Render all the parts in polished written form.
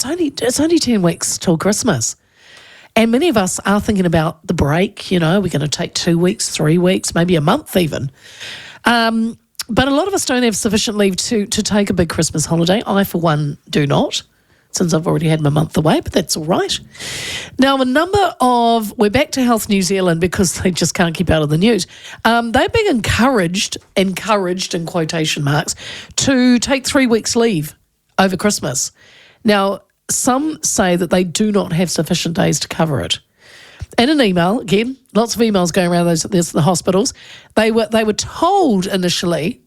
it's only 10 weeks till Christmas. And many of us are thinking about the break, we're going to take 2 weeks, 3 weeks, maybe a month even. But a lot of us don't have sufficient leave to take a big Christmas holiday. I, for one, do not, since I've already had my month away, but that's all right. Now, we're back to Health New Zealand because they just can't keep out of the news. They're being encouraged in quotation marks, to take 3 weeks leave over Christmas. Now, some say that they do not have sufficient days to cover it. In an email, again, lots of emails going around the hospitals, they were told initially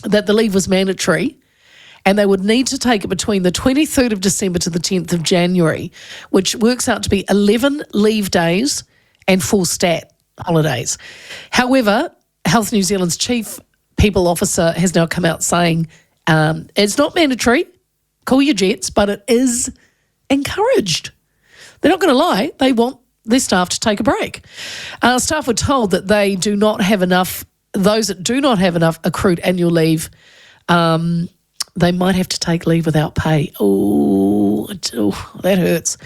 that the leave was mandatory and they would need to take it between the 23rd of December to the 10th of January, which works out to be 11 leave days and 4 stat holidays. However, Health New Zealand's Chief People Officer has now come out saying it's not mandatory, call your jets, but it is encouraged. They're not going to lie, they want their staff to take a break. Staff were told that those that do not have enough accrued annual leave, they might have to take leave without pay. Oh, that hurts.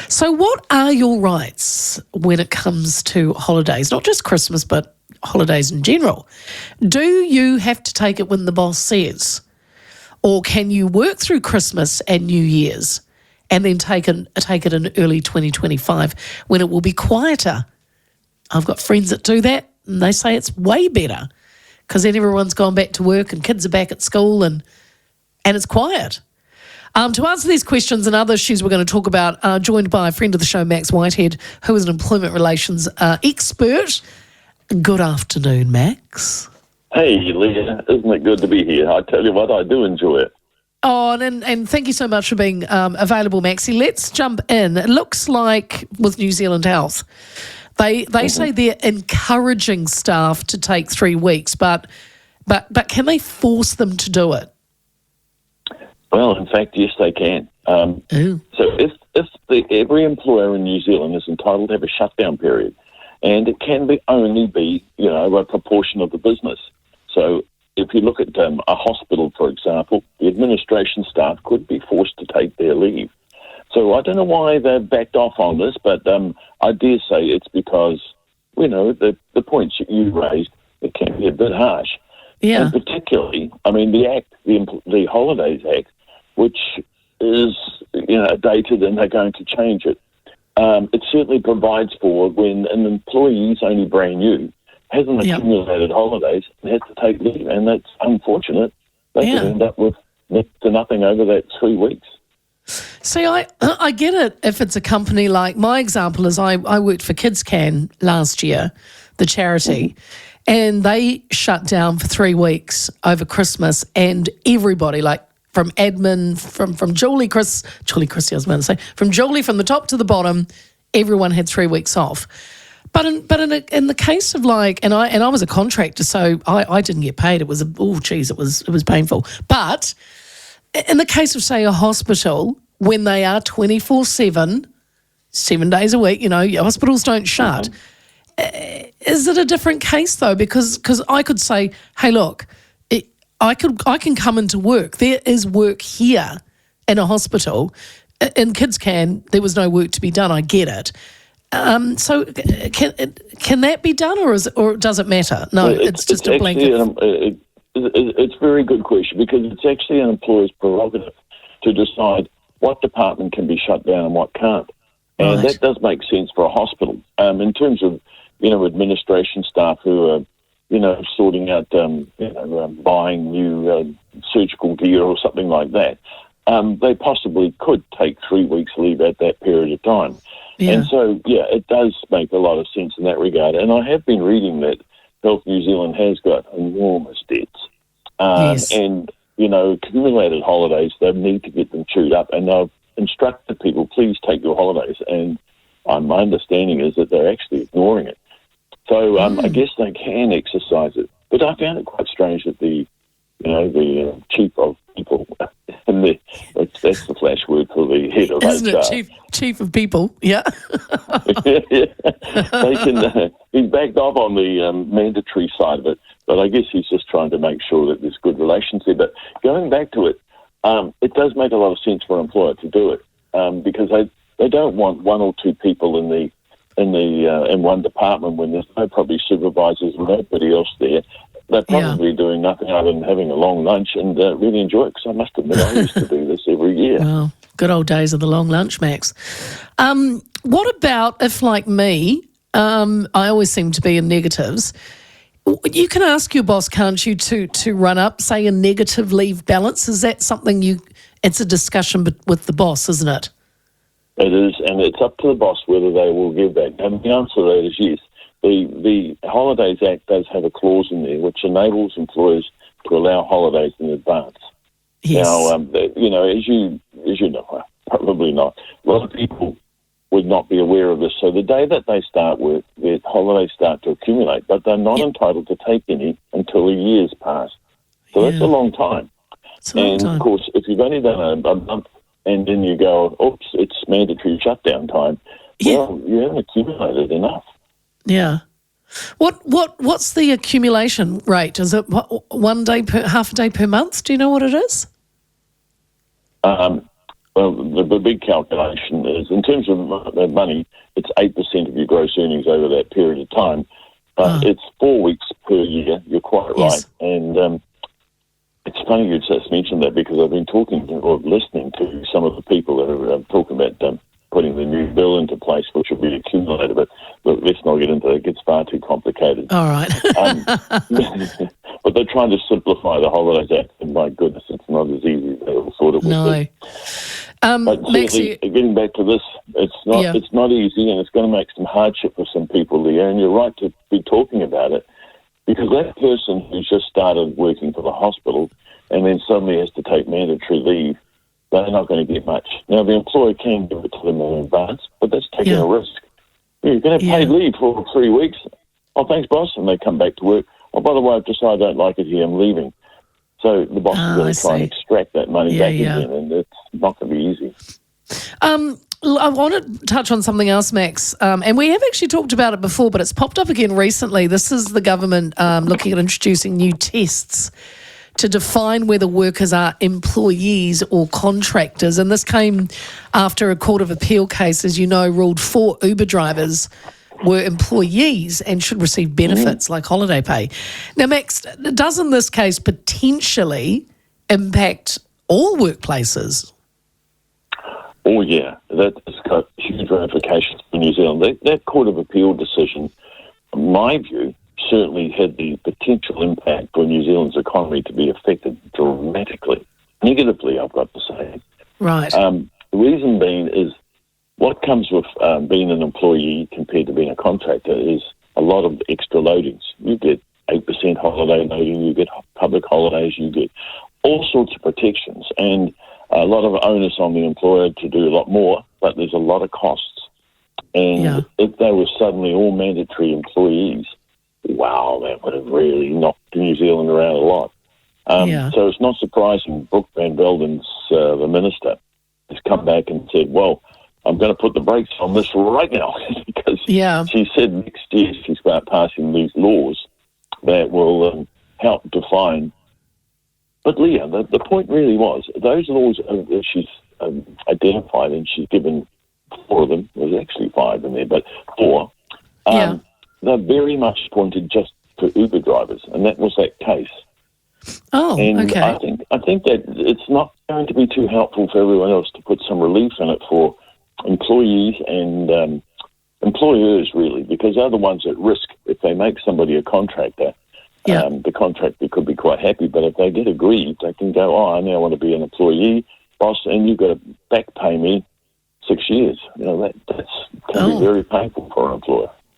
So what are your rights when it comes to holidays? Not just Christmas, but holidays in general. Do you have to take it when the boss says? Or can you work through Christmas and New Year's and then take it in early 2025 when it will be quieter? I've got friends that do that, and they say it's way better because then everyone's gone back to work and kids are back at school and it's quiet. To answer these questions and other issues we're going to talk about, joined by a friend of the show, Max Whitehead, who is an employment relations expert. Good afternoon, Max. Hey, Leah, isn't it good to be here? I tell you what, I do enjoy it. Oh, and thank you so much for being available, Maxie. Let's jump in. It looks like with New Zealand Health, they say they're encouraging staff to take 3 weeks, but can they force them to do it? Well, in fact, yes, they can. So if every employer in New Zealand is entitled to have a shutdown period, and it can only be a proportion of the business. So if you look at a hospital, for example, the administration staff could be forced to take their leave. So I don't know why they've backed off on this, but I dare say it's because, the points that you raised, it can be a bit harsh. Yeah. And particularly, the Act, the Holidays Act, which is, dated and they're going to change it. It certainly provides for when an employee is only brand new, hasn't accumulated holidays, and has to take leave, and that's unfortunate. They could end up with next to nothing over that 3 weeks. See, I get it if it's a company like my example is I worked for Kids Can last year, the charity, and they shut down for 3 weeks over Christmas, and everybody, like from admin, from Julie, from the top to the bottom, everyone had 3 weeks off. But in the case of and I was a contractor, so I didn't get paid. It was it was painful. But in the case of, say, a hospital, when they are 24/7, 7 days a week, hospitals don't shut. Is it a different case though? Because I could say, hey, look, I can come into work. There is work here in a hospital. In Kids Can, there was no work to be done. I get it. So can that be done, or does it matter? No, it's just a blanket. It's a very good question because it's actually an employer's prerogative to decide what department can be shut down and what can't. And that does make sense for a hospital. In terms of, administration staff who are, sorting out, buying new surgical gear or something like that, they possibly could take 3 weeks leave at that period of time. Yeah. And so, it does make a lot of sense in that regard. And I have been reading that Health New Zealand has got enormous debts. Yes. And, accumulated holidays, they need to get them chewed up. And they've instructed people, please take your holidays. And my understanding is that they're actually ignoring it. So I guess they can exercise it. But I found it quite strange that the chief of people, and that's the flash word for the head of Isn't HR. It chief of people? Yeah. He's backed off on the mandatory side of it, but I guess he's just trying to make sure that there's good relations there. But going back to it, it does make a lot of sense for an employer to do it because they don't want one or two people in one department when there's no probably supervisors and nobody else there. They're probably doing nothing other than having a long lunch and really enjoy it, because I must admit I used to do this every year. Well, good old days of the long lunch, Max. What about if, like me, I always seem to be in negatives. You can ask your boss, can't you, to run up, say, a negative leave balance? Is that something it's a discussion with the boss, isn't it? It is, and it's up to the boss whether they will give that. And the answer to that is yes. The Holidays Act does have a clause in there which enables employers to allow holidays in advance. Yes. Now, as you know, probably not. A lot of people would not be aware of this. So the day that they start work, their holidays start to accumulate, but they're not entitled to take any until a year's passed. So that's a long time. It's a long time. Of course, if you've only done a month and then you go, oops, it's mandatory shutdown time, well, you haven't accumulated enough. Yeah. What's the accumulation rate? Is it 1 day half a day per month? Do you know what it is? Well, the big calculation is, in terms of money, it's 8% of your gross earnings over that period of time. But it's 4 weeks per year. You're quite right. And it's funny you just mentioned that, because I've been talking or listening to some of the people that are talking about putting the new bill into place, which will be accumulated. But look, let's not get into it. It gets far too complicated. All right. But they're trying to simplify the Holidays Act, and my goodness, it's not as easy as they all thought it would be. But Max, getting back to this, it's not easy, and it's going to make some hardship for some people, Leah, and you're right to be talking about it, because that person who's just started working for the hospital and then suddenly has to take mandatory leave, they're not going to get much. Now, the employer can give it to them in advance, but that's taking a risk. You're going to have paid leave for 3 weeks. Oh, thanks, boss. And they come back to work. Oh, by the way, I've decided I don't like it here. I'm leaving. So the boss is going to try and extract that money back again, and it's not going to be easy. I want to touch on something else, Max, and we have actually talked about it before, but it's popped up again recently. This is the government looking at introducing new tests to define whether workers are employees or contractors. And this came after a Court of Appeal case, as you know, ruled 4 Uber drivers were employees and should receive benefits like holiday pay. Now, Max, doesn't this case potentially impact all workplaces? Oh, yeah. That has got huge ramifications for New Zealand. That Court of Appeal decision, in my view, certainly had the potential impact for New Zealand's economy to be affected dramatically, negatively, I've got to say. Right. The reason being is what comes with being an employee compared to being a contractor is a lot of extra loadings. You get 8% holiday loading, you get public holidays, you get all sorts of protections, and a lot of onus on the employer to do a lot more, but there's a lot of costs. And if they were suddenly all mandatory employees, wow, that would have really knocked New Zealand around a lot. So it's not surprising Brooke Van Velden's, the minister, has come back and said, well, I'm going to put the brakes on this right now, because she said next year she'll start passing these laws that will help define. But Leah, the point really was, those laws that she's identified, and she's given 4 of them, there's actually 5 in there, but 4, they're very much pointed just to Uber drivers, and that was that case. Oh, and okay. I think that it's not going to be too helpful for everyone else to put some relief in it for employees and employers, really, because they're the ones at risk. If they make somebody a contractor, the contractor could be quite happy, but if they get aggrieved, they can go, I now want to be an employee, boss, and you've got to back pay me 6 years. That's can be very painful for an employer.